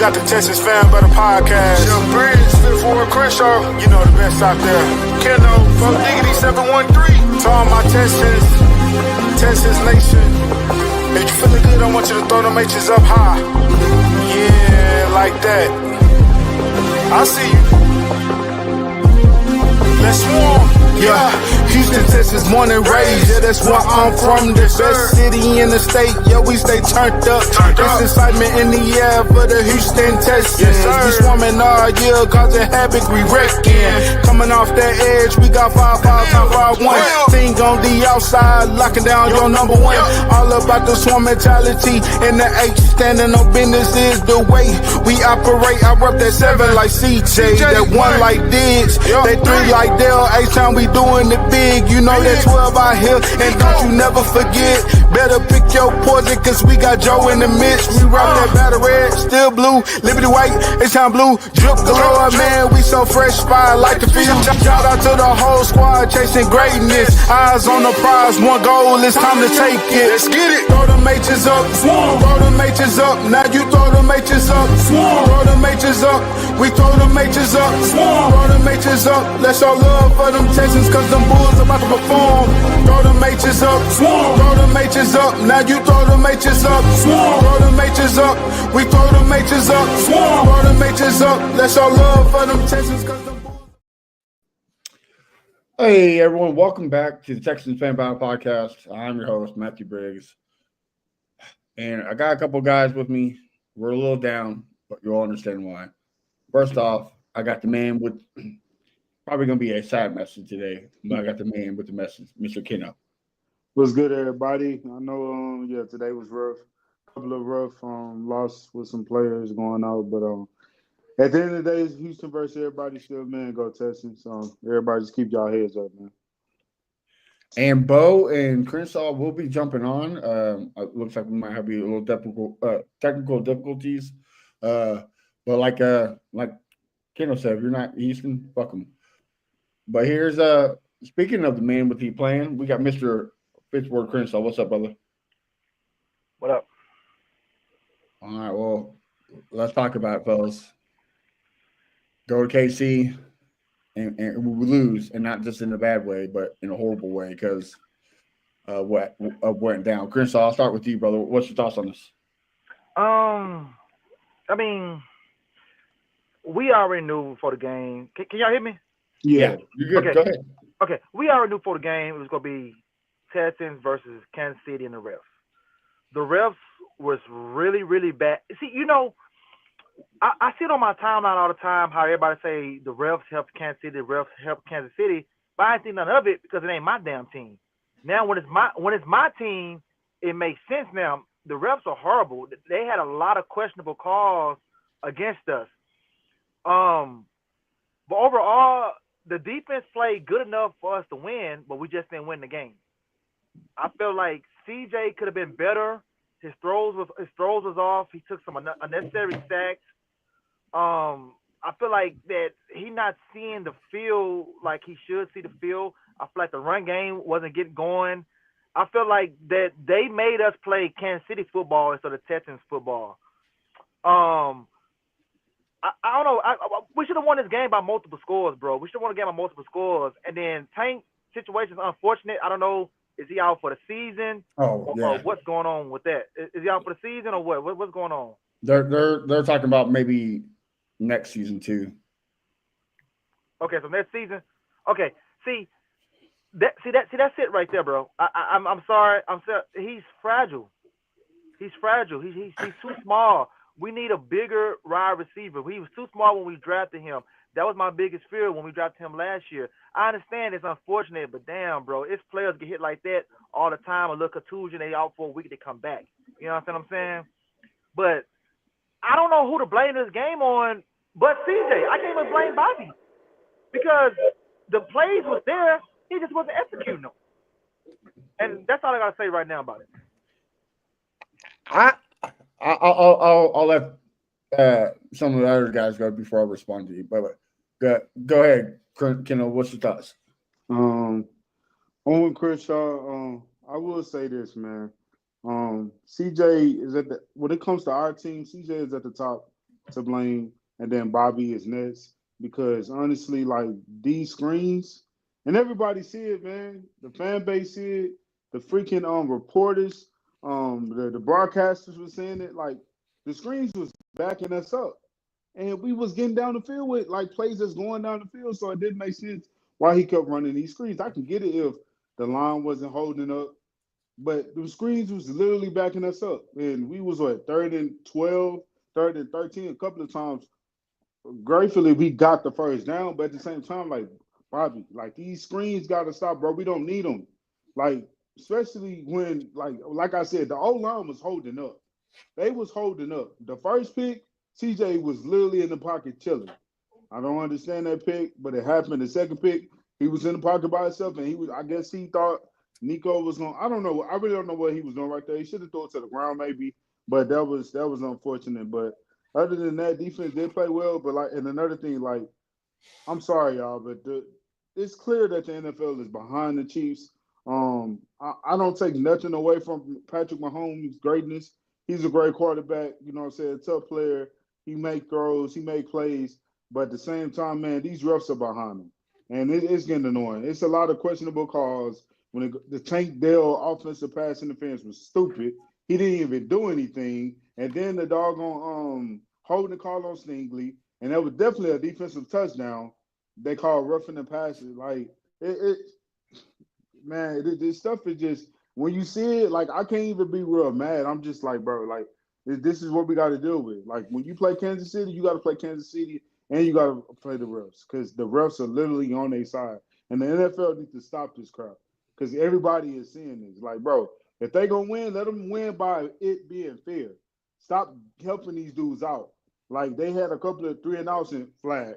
got the Texas Fan Better Podcast. Jeff Bridge, Fifth Ward Crenshaw. You know the best out there. Keno, Fuck Diggity 713. To all my Texans, Texas Nation. If you feeling good, I want you to throw them H's up high. Yeah, like that. I see you. Let's swarm. Yeah, Houston, Texas, born and raised. Yeah, that's where I'm from. The best city in the state. Yeah, we stay turned up. There's excitement in the air for the Houston Texans. We swarming all year, causing havoc, we wrecking. Coming off that edge, we got 5-5-1. Team on the outside, locking down your number one. All about the swarm mentality. And the H standing on business is the way we operate. I rep that 7 like CJ, that 1 like Diggs, that 3 like Dale. H-time we doing it big, you know that 12 out here, and don't you never forget, better pick your poison, cause we got Joe in the midst. We rock that battle red, still blue, Liberty white, H-time blue, drip galore, man, we so fresh, fire like the field. Shout out to the whole squad, chasing greatness, eyes on the prize, one goal, it's time to take it. Let's get it. Throw them H's up, throw them H's up, now you throw them H's up, throw them H's up, we throw them H's up, throw them H's up, let's all love for them Texans, cause them Bulls about to perform. Throw them H's up, throw them H's up, now you throw them H's up, throw them H's up, we throw them H's up, throw them H's up, let's all love for them Texans, cause them Bulls. Hey everyone, welcome back to the Texans Fan Battle Podcast. I'm your host, Matthew Briggs. And I got a couple guys with me. We're a little down, but you'll understand why. First off, I got the man with probably going to be a sad message today, but I got the man with the message, Mr. Keno. What's good, everybody? I know, today was rough. A couple of rough loss with some players going out, but at the end of the day, it's Houston versus everybody. Still, man, go Texans. So everybody just keep y'all heads up, man. And Bo and Crenshaw will be jumping on. It looks like we might have a little technical difficulties. But like Keno said, if you're not Houston, fuck them. But here's speaking of the man with the plan, we got Mr. Fifth Ward Crenshaw. What's up, brother? What up? All right, well, let's talk about it, fellas. Go to KC and we lose, and not just in a bad way, but in a horrible way because what went down. Crenshaw, I'll start with you, brother. What's your thoughts on this? I mean, we already knew before the game. Can y'all hear me? Yeah, you're good. Okay. Go ahead. Okay, we already knew before the game it was going to be Texans versus Kansas City and the refs. The refs was really, really bad. See, I see it on my timeline all the time how everybody say the refs helped Kansas City, the refs helped Kansas City, but I ain't think none of it because it ain't my damn team. Now, when it's my team, it makes sense now. The refs are horrible. They had a lot of questionable calls against us. But overall, the defense played good enough for us to win, but we just didn't win the game. I feel like CJ could have been better. His throws was off. He took some unnecessary sacks. I feel like that he not seeing the field like he should see the field. I feel like the run game wasn't getting going. I feel like that they made us play Kansas City football instead of Texans football. I don't know. We should have won this game by multiple scores, bro. We should have won the game by multiple scores. And then Tank situation is unfortunate. I don't know. Is he out for the season? Or what's going on with that? Is he out for the season or what? What's going on? They're talking about maybe next season too. Okay, so next season. Okay, that's it right there, bro. I'm sorry. He's fragile. He's fragile. He's too small. We need a bigger wide receiver. He was too small when we drafted him. That was my biggest fear when we drafted him last year. I understand it's unfortunate, but damn, bro, it's players get hit like that all the time. A little contusion, they out for a week, they come back. You know what I'm saying? But I don't know who to blame this game on but CJ. I can't even blame Bobby because the plays was there. He just wasn't executing them. And that's all I got to say right now about it. I'll let some of the other guys go before I respond to you. But go ahead, Keno. What's your thoughts? Owen Crenshaw, I will say this, man. CJ is when it comes to our team, CJ is at the top to blame, and then Bobby is next. Because honestly, like these screens, and everybody see it, man. The fan base see it. The freaking reporters, the broadcasters were saying it. Like the screens was backing us up, and we was getting down the field with like plays that's going down the field. So it didn't make sense why he kept running these screens. I can get it if the line wasn't holding up, but the screens was literally backing us up, and we was what 3rd and 12, 3rd and 13, a couple of times. Gratefully, we got the first down, but at the same time, like Bobby, like these screens got to stop, bro. We don't need them, like especially when, like I said, the O line was holding up. They was holding up. The first pick, CJ was literally in the pocket chilling. I don't understand that pick, but it happened. The second pick, he was in the pocket by himself, and he was. I guess he thought Nico was going. I don't know. I really don't know what he was doing right there. He should have thrown it to the ground maybe, but that was unfortunate. But other than that, defense did play well. But like, and another thing, like, I'm sorry, y'all, but it's clear that the NFL is behind the Chiefs. I don't take nothing away from Patrick Mahomes' greatness. He's a great quarterback. You know what I'm saying? Tough player. He make throws. He make plays. But at the same time, man, these refs are behind him. And it's getting annoying. It's a lot of questionable calls. When the Tank Dell offensive pass interference was stupid. He didn't even do anything. And then the doggone holding the call on Stingley. And that was definitely a defensive touchdown. They called roughing the passes. Like, this stuff is just, when you see it, like, I can't even be real mad. I'm just like, bro, like, this is what we got to deal with. Like, when you play Kansas City, you got to play Kansas City, and you got to play the refs, because the refs are literally on their side. And the NFL needs to stop this crap, because everybody is seeing this. Like, bro, if they going to win, let them win by it being fair. Stop helping these dudes out. Like, they had a couple of 3-and-outs in flag,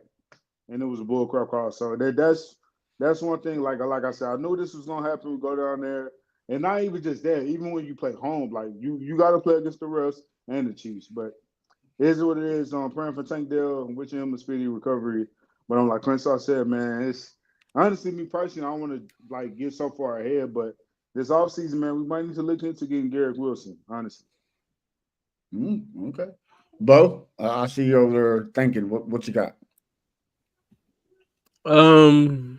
and it was a bullcrap call. So that's one thing. Like I said, I knew this was going to happen. We go down there. And not even just that, even when you play home, like you got to play against the refs and the Chiefs. But it is what it is. I'm praying for Tank Dell and wishing him a speedy recovery. But I'm like Crenshaw said, man, it's honestly, me personally, I don't want to like get so far ahead. But this offseason, man, we might need to look into getting Garrett Wilson, honestly. Okay. Bo, I see you over there thinking. What you got? I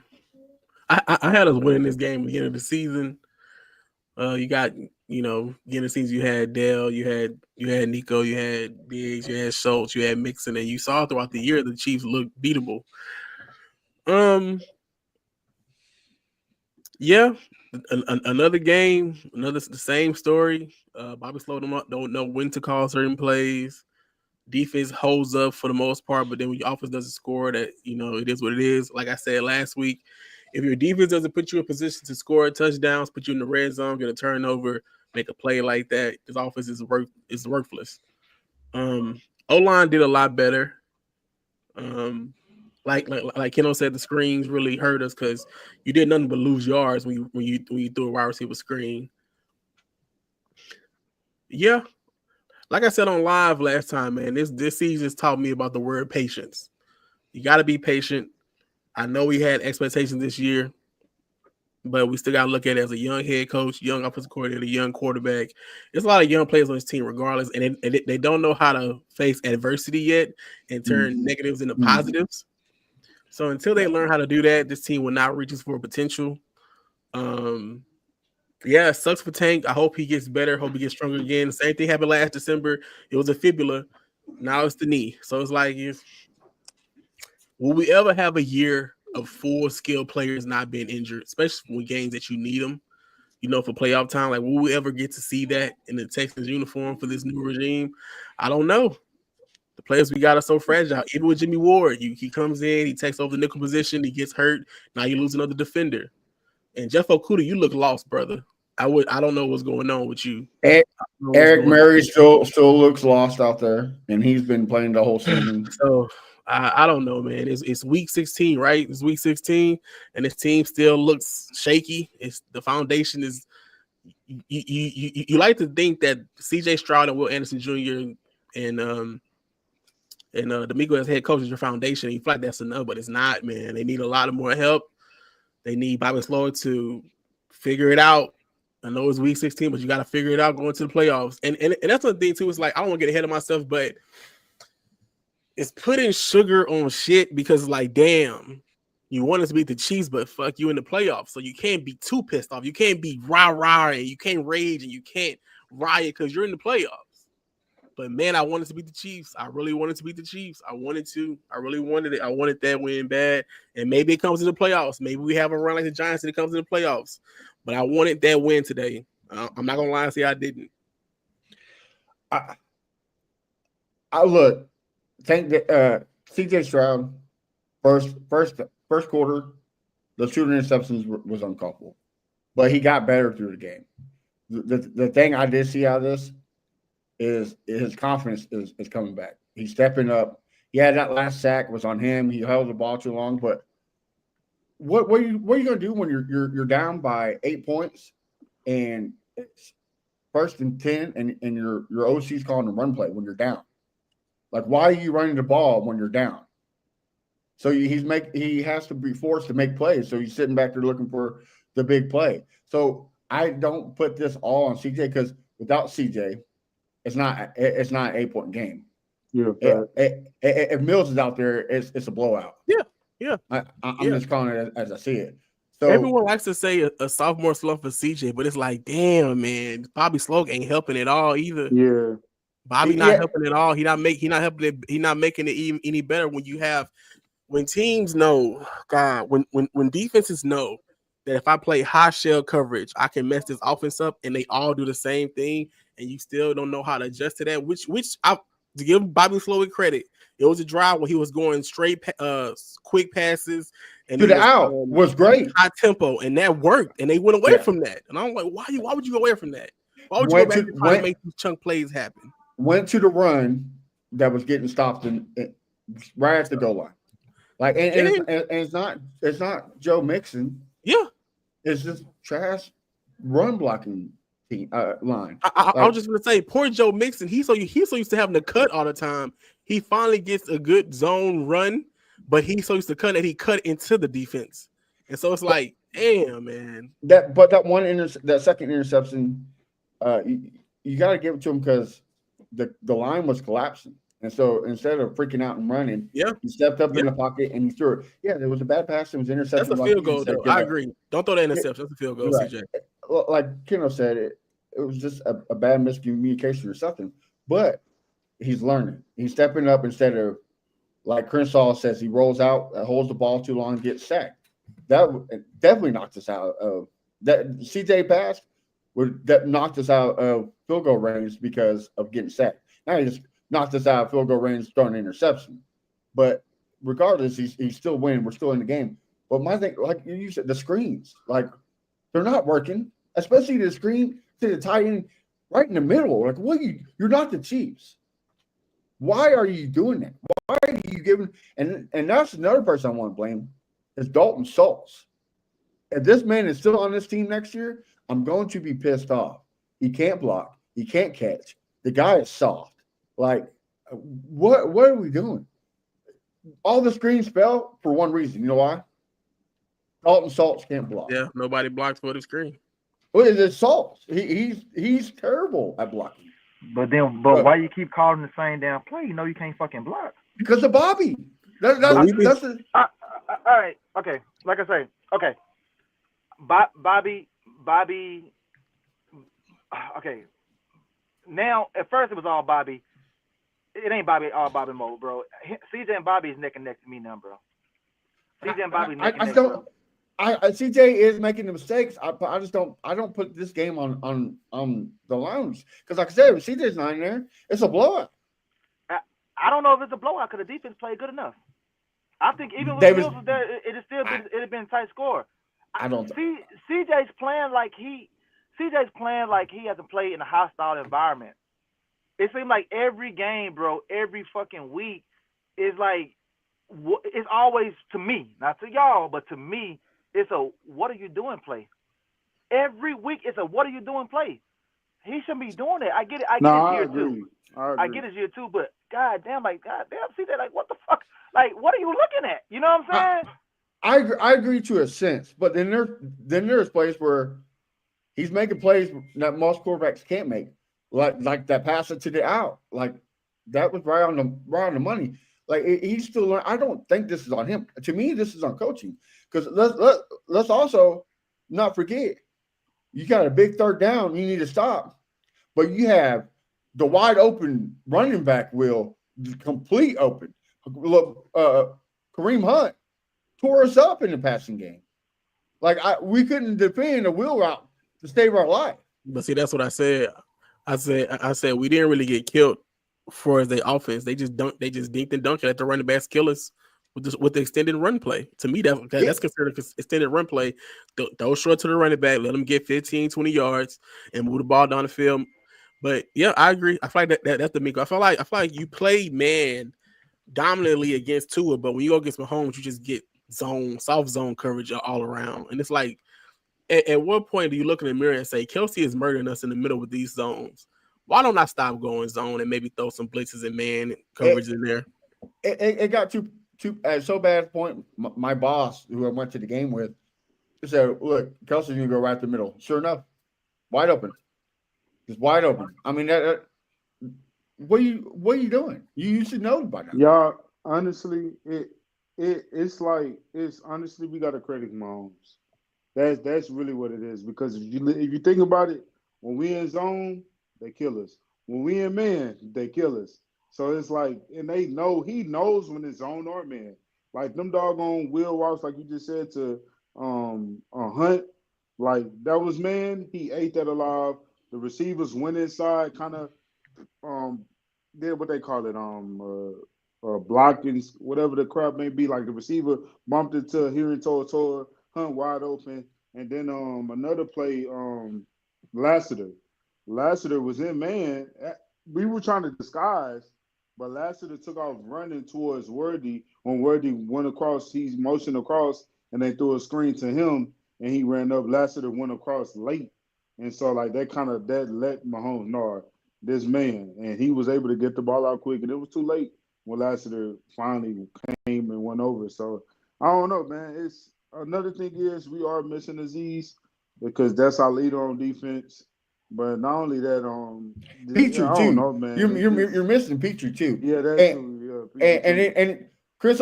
had us winning this game at the beginning of the season. You got, beginning of the season, you had Dell, you had Nico, you had Diggs, you had Schultz, you had Mixon, and you saw throughout the year the Chiefs looked beatable. Yeah, another game, the same story. Bobby slowed them up, don't know when to call certain plays. Defense holds up for the most part, but then when your offense doesn't score, that it is what it is. Like I said last week, if your defense doesn't put you in position to score touchdowns, put you in the red zone, get a turnover, make a play like that, this offense is worthless. O-line did a lot better. Like Keno said, the screens really hurt us because you did nothing but lose yards when you threw a wide receiver screen. Yeah. Like I said on live last time, man, this season's taught me about the word patience. You got to be patient. I know we had expectations this year, but we still got to look at it as a young head coach, young offensive coordinator, young quarterback. There's a lot of young players on this team regardless, and they don't know how to face adversity yet and turn negatives into positives. So until they learn how to do that, this team will not reach its full potential. Yeah, it sucks for Tank. I hope he gets better. Hope he gets stronger again. Same thing happened last December. It was a fibula. Now it's the knee. So it's like, will we ever have a year of full skill players not being injured, especially with games that you need them, for playoff time? Like, will we ever get to see that in the Texans uniform for this new regime? I don't know. The players we got are so fragile. Even with Jimmy Ward, he comes in, he takes over the nickel position, he gets hurt. Now you lose another defender. And Jeff Okudah, you look lost, brother. I don't know what's going on with you. Eric Murray still looks lost out there, and he's been playing the whole season. So I don't know, man. It's week 16, right? It's week 16, and this team still looks shaky. It's the foundation is. You like to think that C.J. Stroud and Will Anderson Jr. and D'Amico as head coach is your foundation. You feel like that's enough, but it's not, man. They need a lot of more help. They need Bobby Slower to figure it out. I know it's week 16, but you got to figure it out going to the playoffs. And that's the thing, too. It's like, I don't want to get ahead of myself, but it's putting sugar on shit because, like, damn, you want us to beat the Chiefs, but fuck you in the playoffs. So you can't be too pissed off. You can't be rah-rah, and you can't rage, and you can't riot because you're in the playoffs. But, man, I wanted to beat the Chiefs. I really wanted to beat the Chiefs. I wanted to. I really wanted it. I wanted that win bad. And maybe it comes in the playoffs. Maybe we have a run like the Giants and it comes in the playoffs. But I wanted that win today. I'm not going to lie and say I didn't. I look, think that CJ Stroud, first quarter, the shooting interceptions was uncomfortable. But he got better through the game. The thing I did see out of this is his confidence is coming back. He's stepping up. Yeah, that last sack was on him. He held the ball too long. But what are you going to do when you're down by 8 points and it's 1st and 10 and your OC's calling a run play when you're down? Like, why are you running the ball when you're down? So he has to be forced to make plays. So he's sitting back there looking for the big play. So I don't put this all on CJ because without CJ, it's not an 8-point game. Yeah. If Mills is out there, it's a blowout. Yeah. I'm just calling it as I see it. So everyone likes to say a sophomore slump for CJ, but it's like, damn, man, Bobby Sloak ain't helping at all either. Yeah. Bobby not helping at all. He not making it any better when teams know, God, when defenses know that if I play high shell coverage, I can mess this offense up, and they all do the same thing, and you still don't know how to adjust to that. Which to give Bobby Sloak credit, it was a drive where he was going straight, quick passes, and to the out was great, high tempo, and that worked. And they went away from that. And I'm like, why would you go away from that? Why would you go back and try to make these chunk plays happen? Went to the run that was getting stopped right at the goal line. Like, and it's not Joe Mixon. Yeah, it's just trash run blocking team line. I was just gonna say, poor Joe Mixon. He's so used to having to cut all the time. He finally gets a good zone run, but he's so used to cut that he cut into the defense, and so it's like, damn, man. That second interception, you got to give it to him because the line was collapsing. And so instead of freaking out and running, he stepped up in the pocket and he threw it. Yeah, there was a bad pass. It was intercepted. That's a field goal, though. I agree. Don't throw that interception. That's a field goal, right. CJ. Like Keno said, it was just a bad miscommunication or something. But he's learning. He's stepping up instead of, like Crenshaw says, he rolls out, holds the ball too long, gets sacked. That definitely knocked us out of that. CJ pass that knocked us out of field goal range because of getting sacked. Now he just knocked us out of field goal range, throwing an interception. But regardless, he's still winning. We're still in the game. But my thing, like you said, the screens, like they're not working, especially the screen to the tight end right in the middle. Like, you're not the Chiefs. Why are you doing that? Why are you giving? And that's another person I want to blame is Dalton Schultz. If this man is still on this team next year, I'm going to be pissed off. He can't block. He can't catch. The guy is soft. Like, what are we doing? All the screens fell for one reason. You know why? Dalton Schultz can't block. Yeah, nobody blocked for the screen. Well, it's Schultz. He's terrible at blocking. But why you keep calling the same damn play? You know you can't fucking block. Because of Bobby. All right. Okay. Like I say. Okay. Bobby. Okay. Now, at first it was all Bobby. It ain't all Bobby mode, bro. CJ and Bobby is neck and neck to me now, bro. CJ and Bobby neck and neck. CJ is making the mistakes. I just don't put this game on the lounge because, like I said, if CJ's not in there, it's a blowout. I don't know if it's a blowout because the defense played good enough. I think even when Mills was there, it'd have been a tight score. I don't. CJ's playing like he hasn't played in a hostile environment. It seems like every game, bro, every fucking week is like it's always to me, not to y'all, but to me. It's a what are you doing play. Every week it's a what are you doing play. He shouldn't be doing it. I get it. I get his year too, but goddamn, see that? Like, what the fuck? Like, what are you looking at? You know what I'm saying? I agree to a sense, but then there's plays where he's making plays that most quarterbacks can't make, like that pass to the out, like that was right on the money. Like he's still learning. I don't think this is on him. To me, this is on coaching. Because let's also not forget, you got a big third down. You need to stop, but you have the wide open running back wheel, complete open. Look, Kareem Hunt tore us up in the passing game. Like we couldn't defend a wheel route to save our life. But see, that's what I said. I said we didn't really get killed for their offense. They just dinked and dunked at the running backs kill us with the extended run play. To me, that's considered extended run play. Those short to the running back, let them get 15, 20 yards and move the ball down the field. But yeah, I agree. I feel like that's the Miko. I feel like you play man dominantly against Tua, but when you go against Mahomes, you just get soft zone coverage all around. And it's like, at what point do you look in the mirror and say, Kelsey is murdering us in the middle with these zones? Why don't I stop going zone and maybe throw some blitzes and man coverage in there? It got too so bad at the point. My boss, who I went to the game with, said, "Look, Kelsey's gonna go right the middle." Sure enough, wide open, just wide open. I mean, what are you doing? You should know by now. Y'all, honestly, it's honestly we got to credit Mahomes. That's really what it is, because if you think about it, when we in zone, they kill us. When we in man, they kill us. So it's like, and he knows when it's zone or man. Like them doggone wheel routes, like you just said to Hunt, like that was man. He ate that alive. The receivers went inside, kind of did what they call it, blocking, whatever the crap may be. Like the receiver bumped into here and tore Hunt wide open, and then another play, Lassiter was in man. We were trying to disguise, but Lassiter took off running towards Worthy. When Worthy went across, he motioned across, and they threw a screen to him, and he ran up. Lassiter went across late, and so like that let Mahomes know this man, and he was able to get the ball out quick, and it was too late when Lassiter finally came and went over. So I don't know, man. It's another thing is we are missing Aziz because that's our leader on defense. But not only that, Petrie I too. don't know, man. You're missing Petrie too. Yeah, that's true. Yeah, and Chris,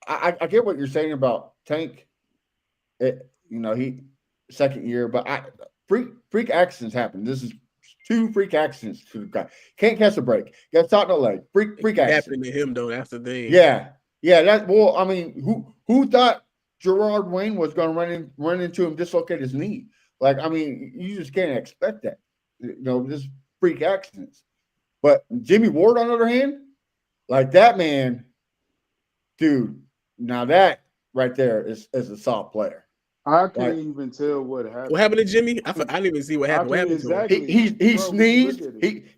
I get what you're saying about Tank. He second year, but freak accidents happen. This is 2 freak accidents to the guy. Can't catch a break. Got shot in the leg. Freak accident. Happened to him though. That's the thing. Yeah. I mean, who thought Gerard Wayne was going to run into him, dislocate his knee? Like, I mean, you just can't expect that. Just freak accidents. But Jimmy Ward, on the other hand, like that man, dude. Now that right there is a soft player. I can't even tell what happened. What happened to Jimmy? I didn't even see what happened. What happened exactly. to him? He sneezed.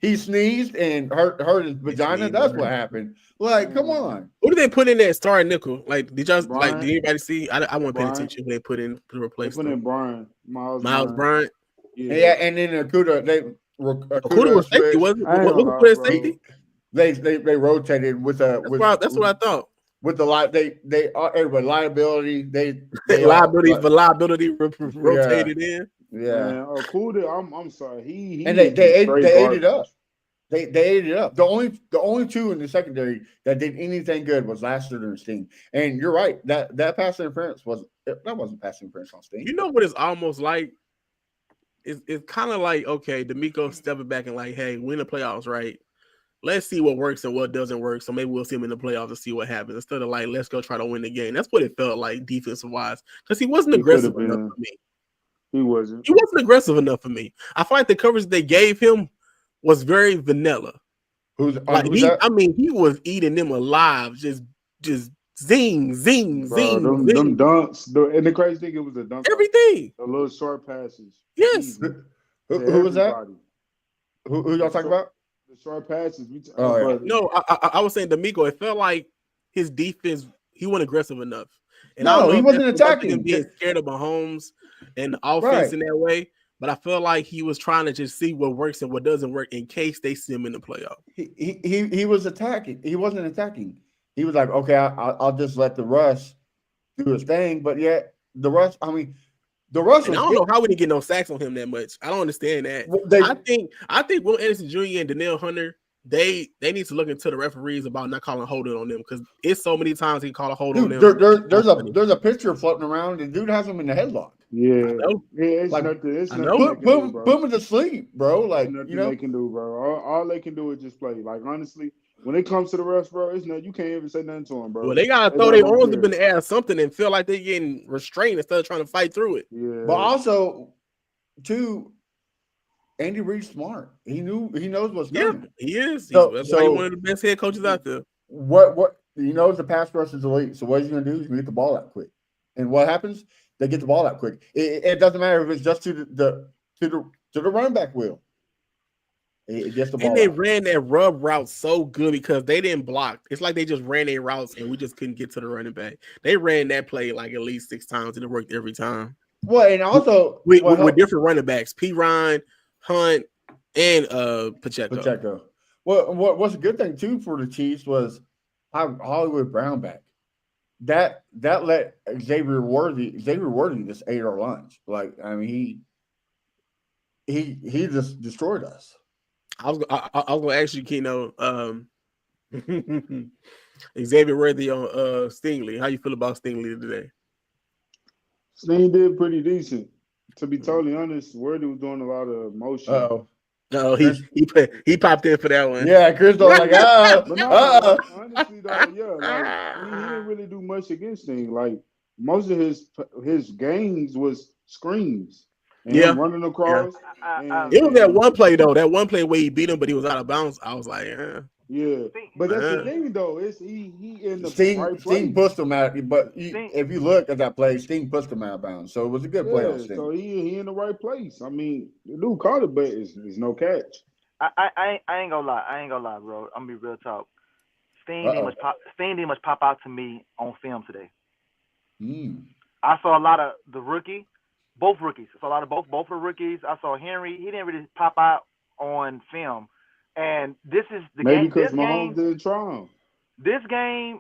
He sneezed and hurt his vagina. That's what happened. Like, come on. Who did they put in there starring nickel? Like, did y'all Brian. did anybody see? I wasn't paying attention when they put in to replace They put in Brian. Miles Bryant. Yeah, and then Akuda Akuda was safety, wasn't it? What put in safety? They rotated with That's what I thought. With the liability, liability rotated in. Yeah, man, Okuda, I'm sorry. He and they ate it up. They ate it up. The only 2 in the secondary that did anything good was Lassiter and Steen. And you're right, that pass interference wasn't pass interference on Steen. You know what it's almost like? It's kind of like, okay, D'Amico stepping back and like, hey, we're in the playoffs, right? Let's see what works and what doesn't work. So maybe we'll see him in the playoffs and see what happens instead of like, let's go try to win the game. That's what it felt like defensive wise, because he wasn't aggressive enough for me. He wasn't aggressive enough for me. I find like the coverage they gave him was very vanilla. Who's that? I mean, he was eating them alive, just zing, zing, bro, zing, them dunks. And the crazy thing, it was the dunk. Everything. The little short passes. Yes. Who was that? Who y'all talking about? The short passes. No, I was saying D'Amico. It felt like his defense, he wasn't aggressive enough. And no, he wasn't attacking. Him being scared of Mahomes and the offense in that way. But I feel like he was trying to just see what works and what doesn't work in case they see him in the playoff. He was attacking. He wasn't attacking. He was like, okay, I'll just let the Russ do his thing. But yet the Russ, I don't know how we didn't get no sacks on him that much. I don't understand that. Well, I think Will Anderson Jr. and Danielle Hunter they need to look into the referees about not calling holding on them because it's so many times he call a hold on Dude, them. there's a picture floating around. The dude has him in the headlock. Yeah, know. it's Like, nothing. It's I nothing know. they can do, bro. Put him to sleep, bro. Like, Nothing you know, they can do, bro. All they can do is just play. Like honestly, when it comes to the refs, bro, it's not. You can't even say nothing to them, bro. Well, they gotta throw their arms up in the air or something and feel like they're getting restrained instead of trying to fight through it. Yeah, but also, too, Andy Reid's smart. He knows what's coming. He is. So- That's why he's so- one of the best head coaches out there. What he knows the pass rush is elite. So what he's going to do is get the ball out quick. And what happens? They get the ball out quick. It doesn't matter if it's just to the running back wheel. It gets the ball. And they out. ran that rub route so good because they didn't block. It's like they just ran their routes and we just couldn't get to the running back. They ran that play like at least 6 times and it worked every time. Well, and also With different running backs, P. Ryan, Hunt, and Pacheco. Well, what's a good thing too for the Chiefs was Hollywood Brown back. That let Xavier Worthy just ate our lunch. Like, I mean, he just destroyed us. I was gonna ask you, Keno, Xavier Worthy on Stingley. How you feel about Stingley today? Steen did pretty decent. To be totally honest, Worthy was doing a lot of motion. Oh, No, he popped in for that one. yeah, Crystal like But no, honestly though, yeah, like he didn't really do much against Sting. Like most of his gains was screens and him running across. And, It was that one play though. That one play where he beat him, but he was out of bounds. I was like, yeah. But that's the thing though. Is he in the right place. Sting pushed him out, but if you look at that play, Sting pushed him out of bounds. So it was a good play on Sting. So he in the right place. I mean, the dude caught it, but it's no catch. I ain't gonna lie, bro. I'm gonna be real talk. Sting didn't much pop out to me on film today. I saw a lot of both rookies. I saw a lot of both the rookies. I saw Henry. He didn't really pop out on film. And this is the Maybe game. because Mahomes didn't try him. This game,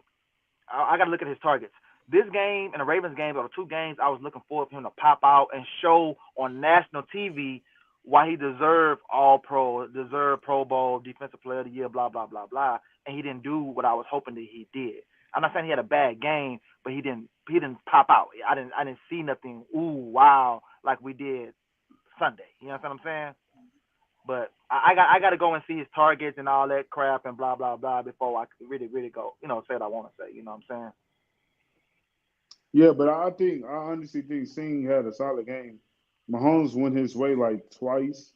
I got to look at his targets. This game and the Ravens game are the 2 games I was looking forward for him to pop out and show on national TV why he deserved All-Pro, deserved Pro Bowl, Defensive Player of the Year, blah, blah, blah, blah. And he didn't do what I was hoping that he did. I'm not saying he had a bad game, but he didn't pop out. I didn't see nothing, ooh, wow, like we did Sunday. You know what I'm saying? But I got to go and see his targets and all that crap and blah, blah, blah before I could really, really go, say what I want to say. You know what I'm saying? Yeah, but I honestly think Sting had a solid game. Mahomes went his way like twice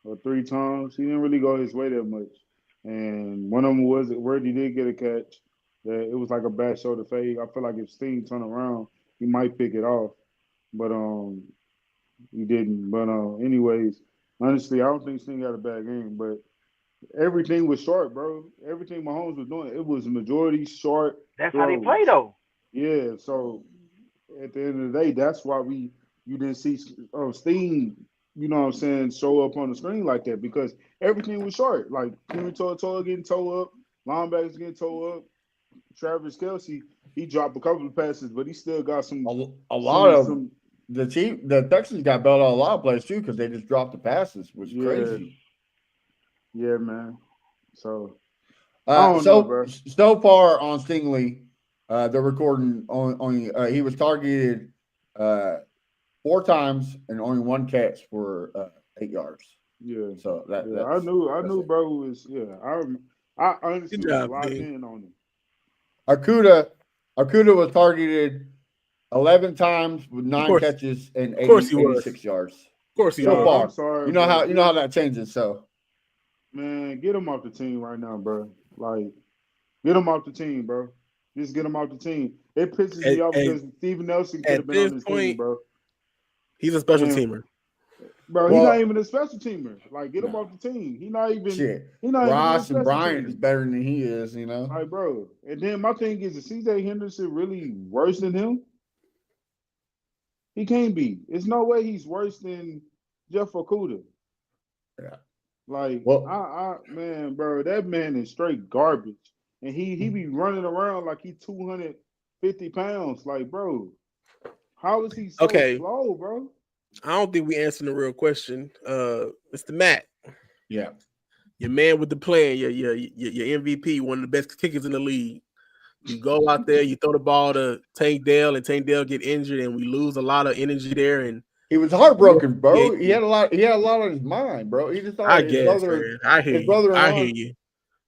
or 3 times. He didn't really go his way that much. And one of them was where he did get a catch. That it was like a bad shoulder fade. I feel like if Sting turned around, he might pick it off. But he didn't. But anyways, honestly, I don't think Sting had a bad game. But everything was short, bro. Everything Mahomes was doing, it was majority short. That's throws. how they play, though. Yeah. So at the end of the day, that's why you didn't see Sting, you know what I'm saying, show up on the screen like that because everything was short. Like Henry Toa getting toe up, linebackers getting toe up. Travis Kelce, he dropped a couple of passes, but he still got some. The Texans got bailed out a lot of plays too because they just dropped the passes, which is crazy. Yeah, man. So, so far on Stingley, they're recording on he was targeted 4 times and only 1 catch for 8 yards. Yeah. So I knew, bro. Was I honestly was locked in on him. Akuda was targeted 11 times with 9 catches and 86 yards. Of course he was. So far. I'm sorry, you know how that changes. So, man, get him off the team right now, bro. Like, get him off the team, bro. Just get him off the team. It pisses me off because Steven Nelson could have been on this team, bro. He's a special teamer. Bro, he's not even a special teamer. Like, get him off the team. He's not even. Shit. He's not Ross even and Bryant is better than he is, you know. Like, bro. And then my thing is C.J. Henderson really worse than him? He can't be. There's no way he's worse than Jeff Okudah. Yeah. Like, man, bro, that man is straight garbage. And he be running around like he 250 pounds. Like, bro, how is he so slow, bro? I don't think we answered the real question. Mr. Matt. Yeah. your man with the plan, your MVP, one of the best kickers in the league. You go out there, you throw the ball to Tank Dell, and Tank Dell get injured, and we lose a lot of energy there. And he was heartbroken, bro. Yeah. He had a lot on his mind, bro. He just thought I his guess, brother, man. I hear his you. brother-in-law. I hear you.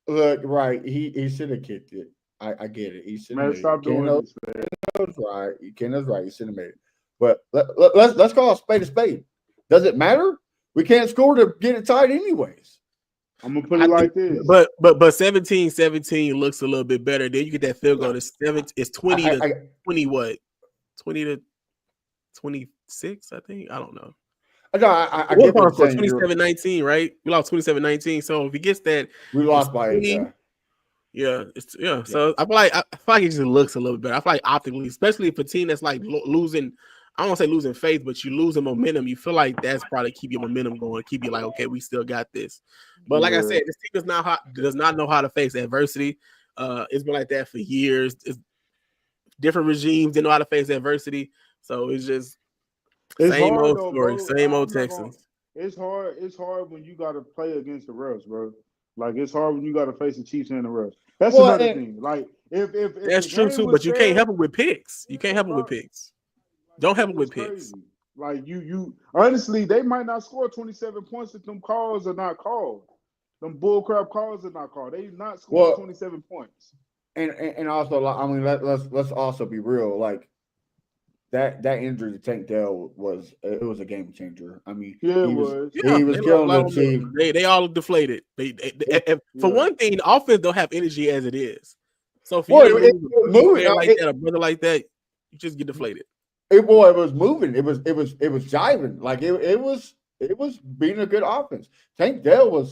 Look, right. He should have kicked it. I get it. He should have Man, made stop it. doing this, man. Ken's right. Ken's right. He should have made it. But let's call a spade a spade. Does it matter? We can't score to get it tied anyways. I'm gonna put it like this. But 17-17 looks a little bit better. Then you get that field goal. It's 20 to 20 what? 20 to 26, I think. I don't know. No, I get what you're saying. 27-19, right? We lost 27-19. So if he gets that, We lost by 20, yeah, So I feel like it just looks a little bit better. I feel like optically, especially for a team that's like losing. I don't want to say losing faith, but you losing momentum. You feel like that's probably keep your momentum going, keep you like, okay, we still got this. But like I said, this team does not know how to face adversity. It's been like that for years. It's different regimes didn't know how to face adversity, so it's just same old story, same old Texans. It's hard. It's hard when you got to play against the refs, bro. Like it's hard when you got to face the Chiefs and the refs. That's another thing. Like if that's true too, but you can't help it with picks. You can't help it with picks. Don't help it with picks. Like you honestly, they might not score 27 points if them calls are not called. Them bullcrap calls are not called. They not score 27 points. And also, I mean, let's also be real. Like that injury to Tank Dell was a game changer. I mean, he was killing the team. They all deflated. For one thing, the offense don't have energy as it is. So if you moving like that, a brother like that, you just get deflated. It was moving. It was jiving. Like it was being a good offense. Tank Dell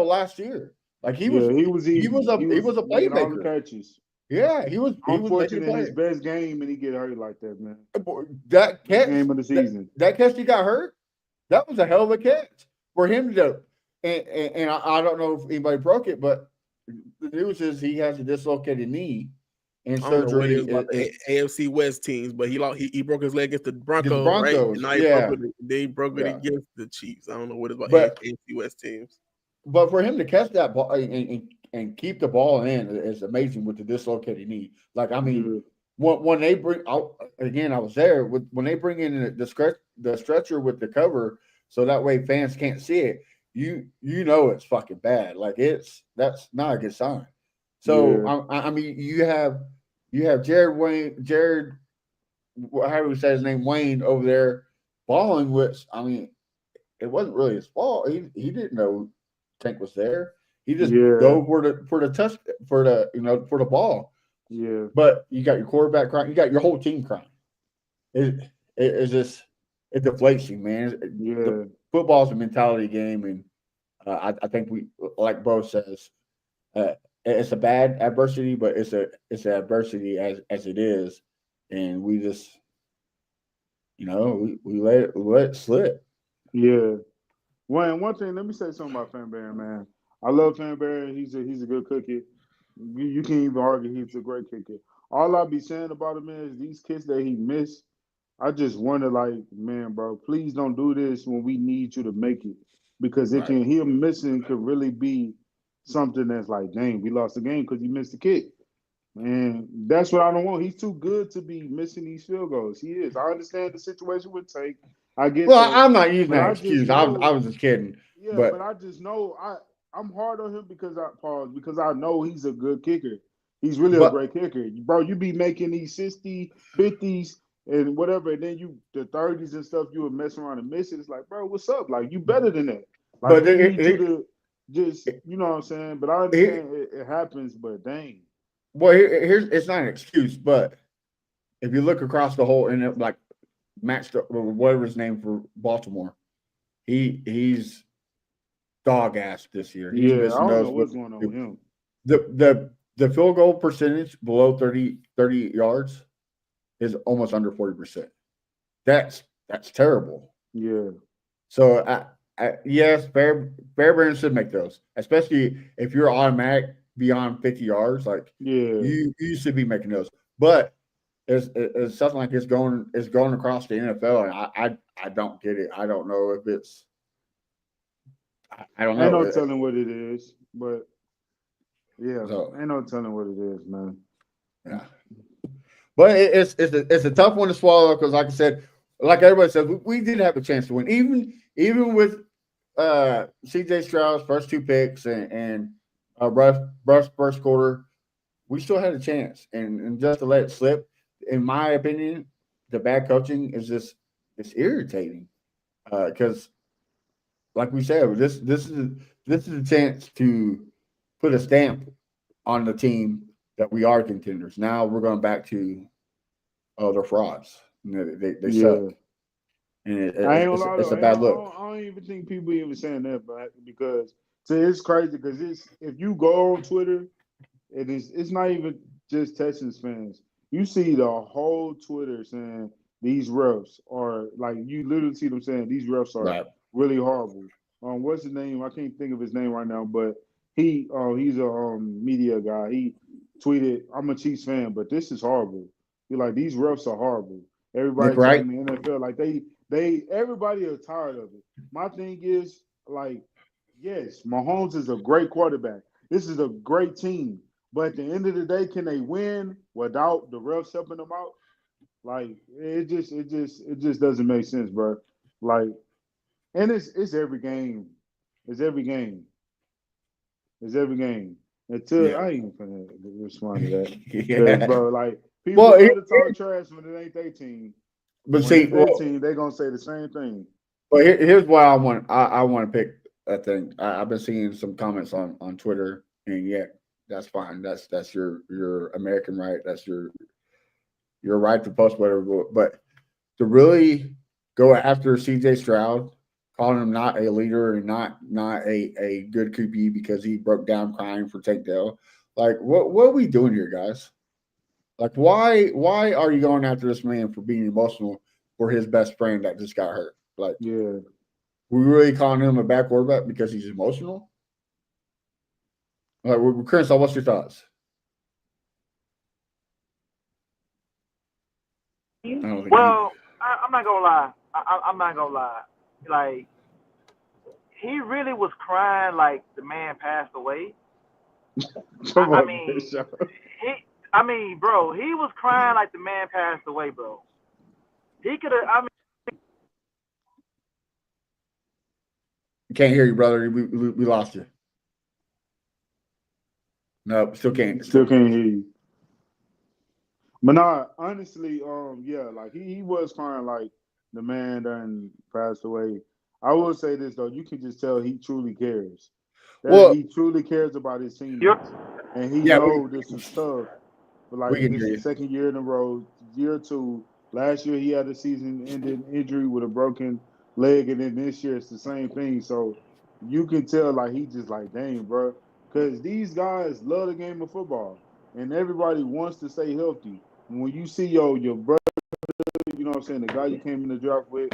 last year. Like he was a playmaker. Catches. Yeah, he was. Unfortunately, in his best game, and he get hurt like that, man. That catch, game of the season. That catch he got hurt. That was a hell of a catch for him to. And I don't know if anybody broke it, but the news is he has a dislocated knee. And surgery about the AFC West teams, but he broke his leg against the Broncos, right? And now he broke it against the Chiefs. I don't know what it's about AFC West teams. But for him to catch that ball and keep the ball in is amazing with the dislocated knee. Like I mean, when they bring out again, I was there when they bring in the stretcher with the cover, so that way fans can't see it. You know it's fucking bad. Like that's not a good sign. So I mean, you have Jared, how do we say his name, Wayne over there balling, which I mean, it wasn't really his fault. He didn't know Tank was there. He just dove for the ball. Yeah. But you got your quarterback crying. You got your whole team crying. It deflates you, man. Yeah. Football's a mentality game, and I think we, like Bo says, it's a bad adversity, but it's an adversity as it is, and we just, we let it slip. Yeah. One thing, let me say something about Fanberry, man. I love Fanberry. He's a good cookie. You can't even argue he's a great kicker. All I be saying about him is these kicks that he missed. I just wonder, like, man, bro, please don't do this when we need you to make it, because him missing could really be something that's like, dang, we lost the game because he missed the kick. And that's what I don't want. He's too good to be missing these field goals. He is. I understand the situation with Tank. I get Well, that. I'm not using that excuse. I was just kidding. Yeah, but I just know I'm hard on him because I know he's a good kicker. He's really a great kicker. Bro, you be making these 60s, 50s, and whatever, and then the 30s and stuff, you would mess around and miss it. It's like, bro, what's up? Like, you better than that. Like, but just, you know what I'm saying? But I understand it happens, but dang. Well, it's not an excuse, but if you look across the whole, and like Max, whatever his name for Baltimore, he's dog ass this year. He's I don't know what's going on with him. The field goal percentage below 30 yards is almost under 40%. That's terrible. Yeah. So yes, Fairbairn should make those, especially if you're automatic beyond 50 yards. Like you should be making those. But it's something like it's going across the NFL, and I don't get it. I don't know if it's I don't Ain't know. no telling what it is, but yeah, So- ain't no telling what it is, man. Yeah. But it's a tough one to swallow because, like I said, like everybody said, we did have a chance to win. Even with CJ Stroud's first 2 picks and Russ first quarter, we still had a chance. And just to let it slip, in my opinion, the bad coaching is just it's irritating because, like we said, this is a chance to put a stamp on the team that we are contenders. Now we're going back to they're frauds. They Yeah. suck, and I ain't gonna lie it's though. a bad look. I don't even think people even saying that, but because it's crazy because if you go on Twitter, it's not even just Texans fans. You see the whole Twitter saying these refs are like you literally see them saying these refs are Right. really horrible. What's his name? I can't think of his name right now, but he's a media guy. He tweeted, "I'm a Chiefs fan, but this is horrible." You're like these refs are horrible. Everybody Nick Wright? in the NFL like everybody is tired of it. My thing is like, yes, Mahomes is a great quarterback. This is a great team. But at the end of the day, can they win without the refs helping them out? Like it just doesn't make sense, bro. Like, and it's every game. It's every game. It's every game. Until Yeah. I ain't even finna respond to that. 'Cause, Yeah. bro, like people Well, love to talk trash when it ain't their team. But When see, it's their team, they gonna say the same thing. but here's why I want to pick that thing. I've been seeing some comments on Twitter, and yeah, that's fine. That's your American right. That's your right to post whatever. But to really go after CJ Stroud, calling him not a leader and not a good QB because he broke down crying for Tank Dell, like what are we doing here, guys? Like why are you going after this man for being emotional for his best friend that just got hurt? Like, Yeah. we really calling him a bad quarterback because he's emotional? Like, Chris, what's your thoughts? I don't think Well, I'm not gonna lie. I'm not gonna lie. Like, he really was crying like the man passed away. Come I on, mean, Bishop. bro, he was crying like the man passed away, bro. He could have. I mean, can't hear you, brother. We lost you. No, still can't. Still can't hear you. But nah, honestly, yeah, like he was crying like the man done passed away. I will say this though, you can just tell he truly cares. Well- He truly cares about his teammates, Yep. and he Yeah, know this is tough. But like we can this hear is you. second year in a row, year 2. Last year he had a season-ending injury with a broken leg, and then this year it's the same thing. So you can tell like he just like, dang, bro, because these guys love the game of football, and everybody wants to stay healthy. And when you see your brother, you know what I'm saying, the guy you came in the draft with,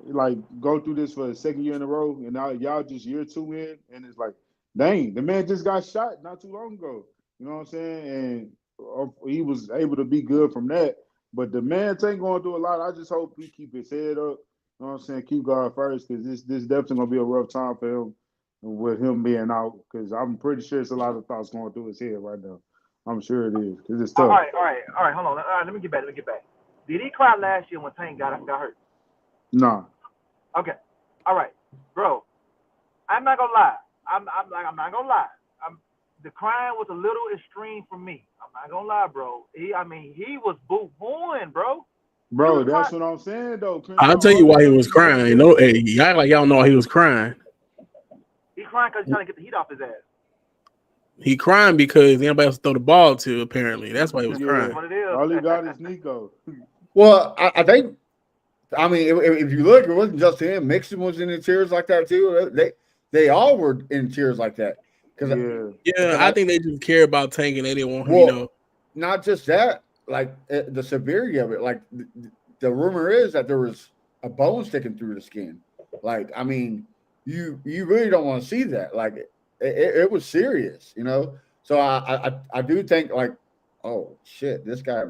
like go through this for the second year in a row, and now y'all just year 2 in, and it's like, dang, the man just got shot not too long ago. You know what I'm saying? And he was able to be good from that. But the man ain't going through a lot. I just hope he keep his head up. You know what I'm saying? Keep God first, because this definitely gonna be a rough time for him with him being out. Because I'm pretty sure it's a lot of thoughts going through his head right now. I'm sure it is, because it's tough. all right. Hold on. All right, let me get back. Did he cry last year when Tank got hurt? Nah. Okay. All right, bro. I'm not gonna lie. I'm not gonna lie. The crying was a little extreme for me. I'm not gonna lie, bro. He was boo-booing, bro. Bro, that's what I'm saying, though. I'll tell you why he was crying. No, hey, y'all act like y'all know why he was crying. He crying because he's trying to get the heat off his ass. He crying because anybody else to throw the ball to, apparently. That's why he was Yeah. crying. That's what it is. All he got is Nico. Well, I think, I mean, if you look, it wasn't just him. Mixon was in tears like that too. They all were in tears like that. Yeah, I think they just care about Tank and they didn't want him, Well, not just that, like the severity of it. Like the rumor is that there was a bone sticking through the skin. Like, I mean, you really don't want to see that. Like it was serious, you know. So I do think like, oh shit, this guy.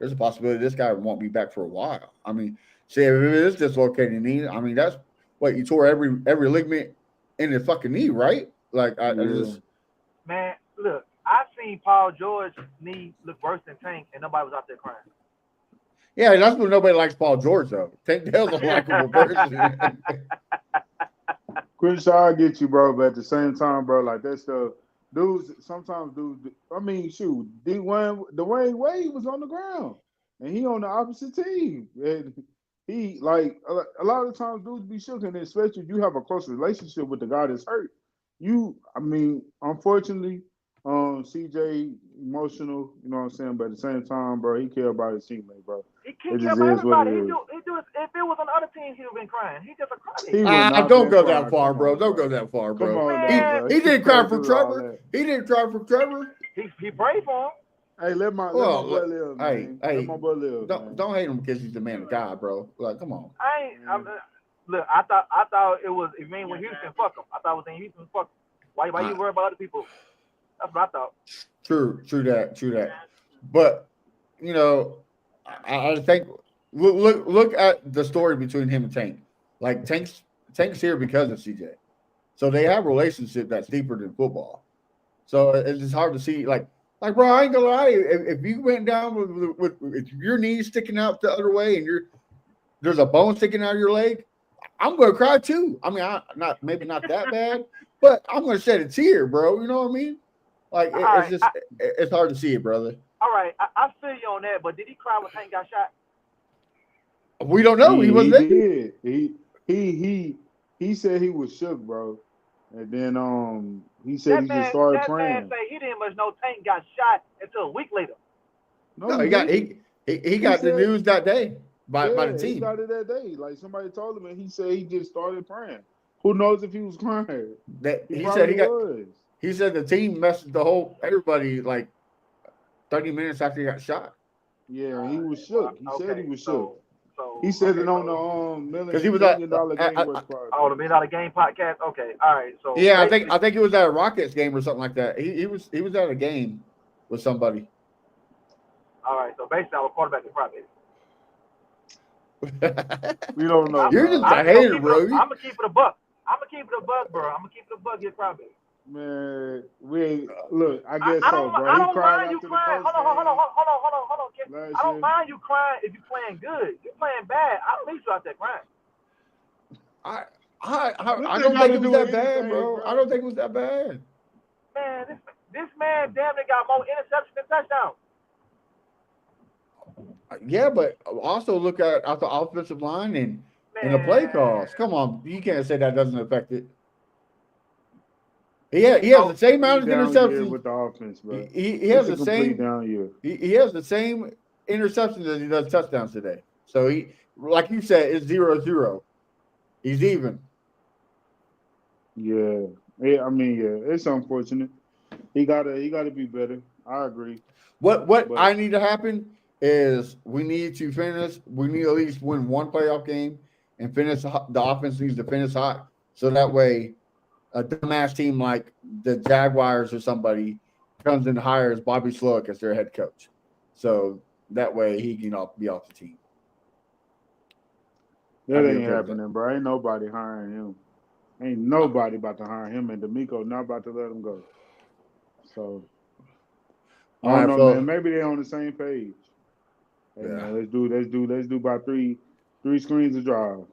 There's a possibility this guy won't be back for a while. I mean, see, if it is dislocated knee, I mean that's what you tore every ligament in his fucking knee, right? Like I Yeah. just Man, look, I seen Paul George's knee look worse than Tank, and nobody was out there crying. yeah, that's what nobody likes Paul George though. Tank Dell's a likable person. Crenshaw, I get you, bro, but at the same time, bro, like that stuff, dudes. Sometimes dudes. I mean, shoot, Dwayne Wade was on the ground, and he on the opposite team, and he like a lot of times dudes be shook, and especially if you have a close relationship with the guy that's hurt. I mean, unfortunately, CJ emotional, you know what I'm saying, but at the same time, bro, he care about his teammate, bro. He It can't care just about is what everybody. it is. He do it. If it was on other teams, he would have been crying. He just a He crybaby. would not Don't been go crying. that far, Come bro. on, Don't go that far, Come bro. on, He now, bro. he didn't cry Can't for do all Trevor. that. He didn't cry for Trevor. He prayed for him. Hey, let my Well, boy live, man. hey, Let my boy live, man. don't hate him because he's the man of God, bro. Like, come on. Look, I thought it was. If mean with Houston, fuck him. I thought it was in Houston, fuck him. Why you worry about other people? That's what I thought. True that. But you know, I think look at the story between him and Tank. Like Tank's here because of CJ, so they have a relationship that's deeper than football. So it's just hard to see. Like bro, I ain't gonna lie. If you went down with your knees sticking out the other way and there's a bone sticking out of your leg, I'm gonna cry too. I mean, maybe not that bad, but I'm gonna shed a tear, bro. You know what I mean? Like it's hard to see it, brother. All right, I feel you on that, but did he cry when Tank got shot? We don't know. He wasn't there. Did. He said he was shook, bro, and then he said he just started praying. That man say he didn't much know Tank got shot until a week later. No, he got the news that day by the team. He got it that day. Like somebody told him, and he said he just started praying. Who knows if he was crying? He said the team messaged everybody like 30 minutes after he got shot. Yeah, he was shook. He said he was shook. So he said it on the because he was at the $1 million game podcast. Okay, all right. So yeah, I think it was at a Rockets game or something like that. He was at a game with somebody. All right, so basically, our quarterback is crybaby. We don't know. You're just a hater, bro. I'm gonna keep it a buck. Bro. I'm gonna keep it a buck. You're crybaby. Man, we ain't look. I guess so, bro. I don't mind you crying. Hold on, Kid. I don't mind you crying if you're playing good. If you're playing bad, I don't need you out there crying. I don't think it was that bad, bro. I don't think it was that bad. Man, this man damn near got more interceptions than touchdowns. Yeah, but also look at the offensive line and the play calls. Come on, you can't say that doesn't affect it. He has the same amount of interceptions with the offense, bro. He has the same down year. He has the same interceptions as he does touchdowns today. So he, like you said, it's 0-0. He's even. Yeah. I mean, it's unfortunate. He gotta be better. I agree. What I need to happen is we need to at least win one playoff game and finish. The offense needs to finish hot, so that way a dumbass team like the Jaguars or somebody comes and hires Bobby Slowick as their head coach. So that way he can be off the team. That ain't happening, bro. Ain't nobody hiring him. Ain't nobody about to hire him, and D'Amico not about to let him go. So I don't know, man. Maybe they're on the same page. Hey, yeah. Man, let's do about three screens of drive.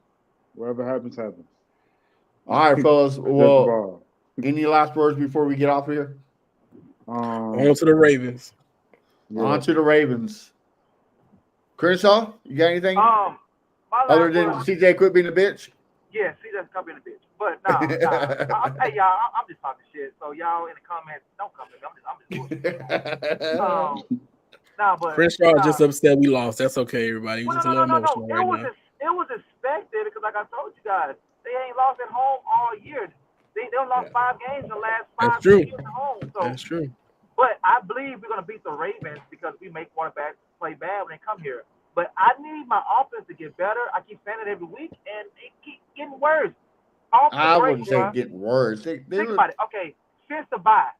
Whatever happens, happens. All right, fellas. Well, any last words before we get off of here? On to the Ravens. Yeah. On to the Ravens. Crenshaw, you got anything? Other than CJ quit being a bitch? Yeah, CJ's quit being a bitch. But hey y'all, I'm just talking shit. So y'all in the comments, don't come to me. I'm just but Crenshaw just upset we lost. That's okay, everybody. He's just a little emotional right now. It was expected because, like I told you guys, they ain't lost at home all year. They lost 5 games in the last 5 years at home. So, that's true. But I believe we're gonna beat the Ravens because we make quarterbacks play bad when they come here. But I need my offense to get better. I keep saying it every week, and it keeps getting worse. I wouldn't say getting worse. Think about it. Okay, since the bye,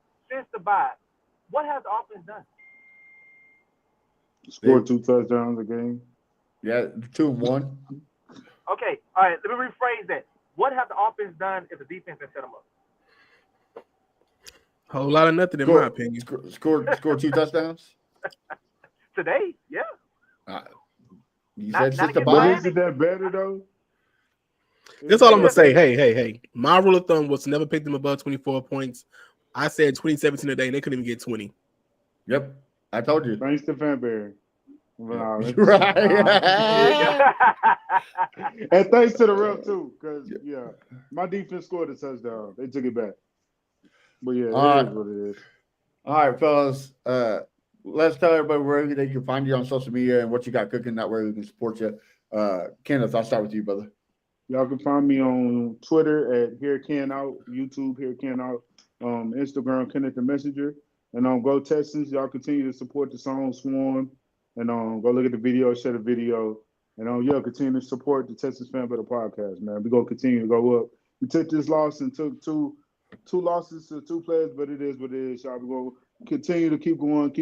what has the offense done? Scored 2 touchdowns a game. Yeah, 2-1. Okay, all right. Let me rephrase that. What have the offense done if the defense has set them up? Whole lot of nothing, in my opinion. Scored 2 touchdowns. Today, yeah. You Not- said not just the against But bye. isn't that better though? That's all I'm gonna say. Hey. My rule of thumb was to never pick them above 24 points. I said 2017 today, and they couldn't even get 20. Yep, I told you. Thanks to Fanberry. Wow, that's- Right. And thanks to the ref too, because my defense scored a touchdown. They took it back. But yeah, it is what it is. All right, fellas. Let's tell everybody where they can find you on social media and what you got cooking. That way we can support you. Kenneth, I'll start with you, brother. Y'all can find me on Twitter at Here Ken Out, YouTube Here Ken Out, Instagram Kenneth the Messenger, and Go Texans. Y'all continue to support the song Swarm, and go look at the video, share the video, and continue to support the Texas Fan Better podcast, man. We're gonna continue to go up. We took this loss and took two losses to 2 players, but it is what it is, y'all. We're gonna continue to keep going,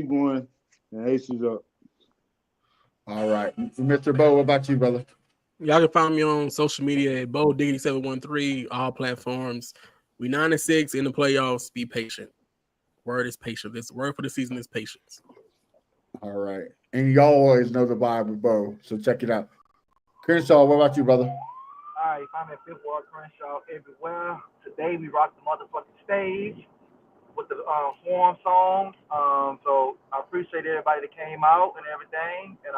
and Ace is up. All right, Mr. Bo, what about you, brother? Y'all can find me on social media at Bo Diggity 713, all platforms. We 9-6 in the playoffs. Be patient. Word is patient. This word for the season is patience. All right, and y'all always know the vibe with Bo, so check it out. Crenshaw, what about you, brother? All right, I'm at Fifth Ward Crenshaw everywhere. Today we rocked the motherfucking stage with the Swarm songs. So I appreciate everybody that came out and everything. And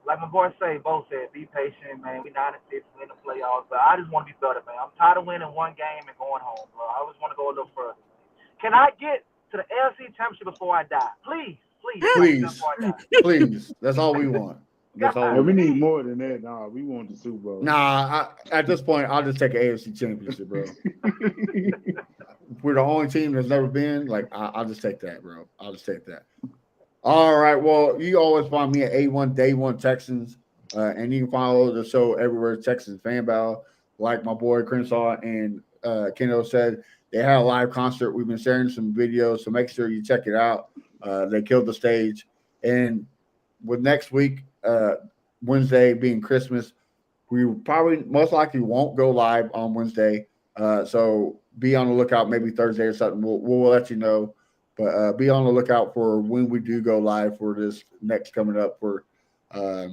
like my boy both said, be patient, man. We 9-6 in the playoffs, but I just want to be better, man. I'm tired of winning one game and going home, bro. I always want to go a little further. Can I get to the AFC Championship before I die? Please. Please. That's all we want. That's all. Yeah, we need more than that. Nah, we want the Super Bowl. At this point, I'll just take an AFC Championship, bro. We're the only team that's never been. Like, I'll just take that, bro. I'll just take that. All right. Well, you always find me at A1 Day One Texans, and you can follow the show everywhere. Texans Fan Battle, like my boy Crenshaw and Kendo said, they had a live concert. We've been sharing some videos, so make sure you check it out. They killed the stage, and with next week, Wednesday being Christmas, we probably most likely won't go live on Wednesday. So be on the lookout. Maybe Thursday or something. We'll let you know. But be on the lookout for when we do go live for this next coming up for, I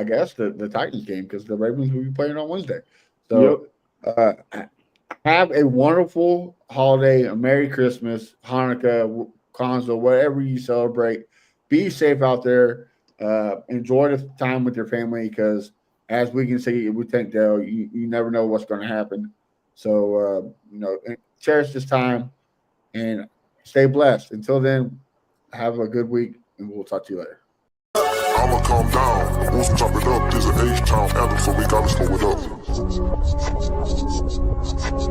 guess, the Titans game, because the Ravens will be playing on Wednesday. So have a wonderful holiday, a Merry Christmas, Hanukkah, Kwanzaa, whatever you celebrate. Be safe out there. Enjoy the time with your family, because as we can see, we think Dale, you never know what's going to happen. So, cherish this time and stay blessed. Until then, have a good week, and we'll talk to you later. I'ma calm down. Once we chop it up, there's an H-Town anthem, so we gotta slow it up.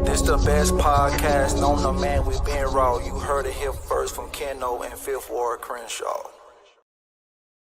This the best podcast known to man. We been raw. You heard it here first from Keno and Fifth Ward Crenshaw.